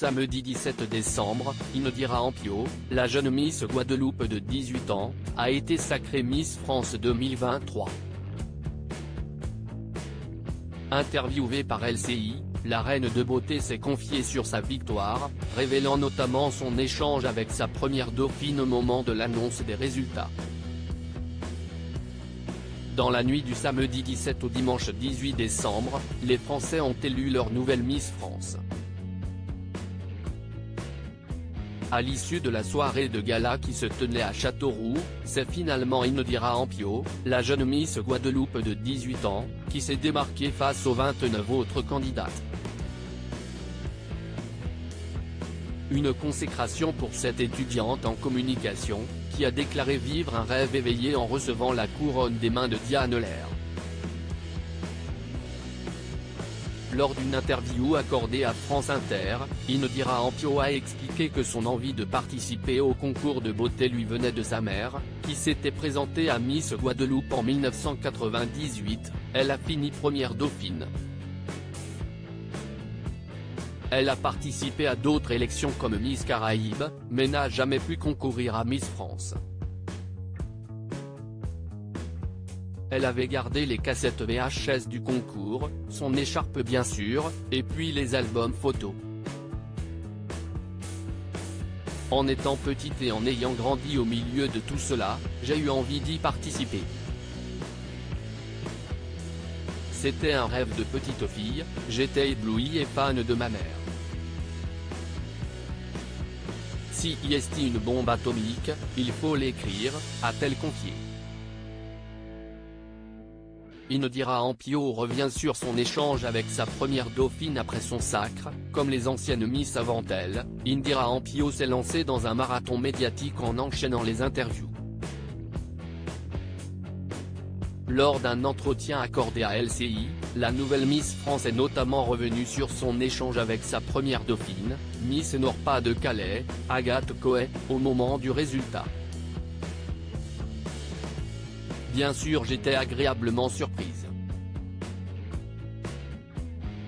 Samedi 17 décembre, Indira Ampio, la jeune Miss Guadeloupe de 18 ans, a été sacrée Miss France 2023. Interviewée par LCI, la reine de beauté s'est confiée sur sa victoire, révélant notamment son échange avec sa première dauphine au moment de l'annonce des résultats. Dans la nuit du samedi 17 au dimanche 18 décembre, les Français ont élu leur nouvelle Miss France. À l'issue de la soirée de gala qui se tenait à Châteauroux, c'est finalement Indira Ampio, la jeune Miss Guadeloupe de 18 ans, qui s'est démarquée face aux 29 autres candidates. Une consécration pour cette étudiante en communication, qui a déclaré vivre un rêve éveillé en recevant la couronne des mains de Diane Lair. Lors d'une interview accordée à France Inter, Indira Ampio a expliqué que son envie de participer au concours de beauté lui venait de sa mère, qui s'était présentée à Miss Guadeloupe en 1998, elle a fini première dauphine. Elle a participé à d'autres élections comme Miss Caraïbes, mais n'a jamais pu concourir à Miss France. Elle avait gardé les cassettes VHS du concours, son écharpe bien sûr, et puis les albums photos. En étant petite et en ayant grandi au milieu de tout cela, j'ai eu envie d'y participer. C'était un rêve de petite fille, j'étais éblouie et fan de ma mère. Si est une bombe atomique, il faut l'écrire, a-t-elle confié. Indira Ampio revient sur son échange avec sa première dauphine après son sacre, comme les anciennes Miss avant elle, Indira Ampio s'est lancée dans un marathon médiatique en enchaînant les interviews. Lors d'un entretien accordé à LCI, la nouvelle Miss France est notamment revenue sur son échange avec sa première dauphine, Miss Nord-Pas-de-Calais, Agathe Coët, au moment du résultat. Bien sûr j'étais agréablement surprise.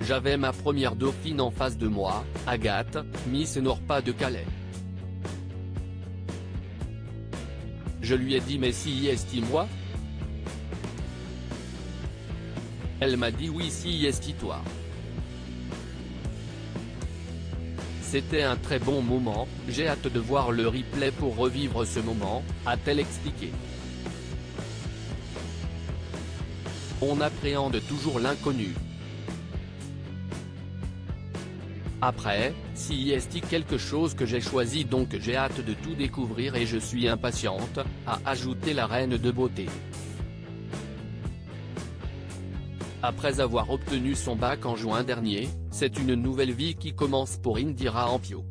J'avais ma première dauphine en face de moi, Agathe, Miss Nord-Pas-de-Calais. Je lui ai dit mais si est moi ? Elle m'a dit oui si est toi. C'était un très bon moment, j'ai hâte de voir le replay pour revivre ce moment, a-t-elle expliqué. On appréhende toujours l'inconnu. Après, si est quelque chose que j'ai choisi donc j'ai hâte de tout découvrir et je suis impatiente, a ajouté la reine de beauté. Après avoir obtenu son bac en juin dernier, c'est une nouvelle vie qui commence pour Indira Ampio.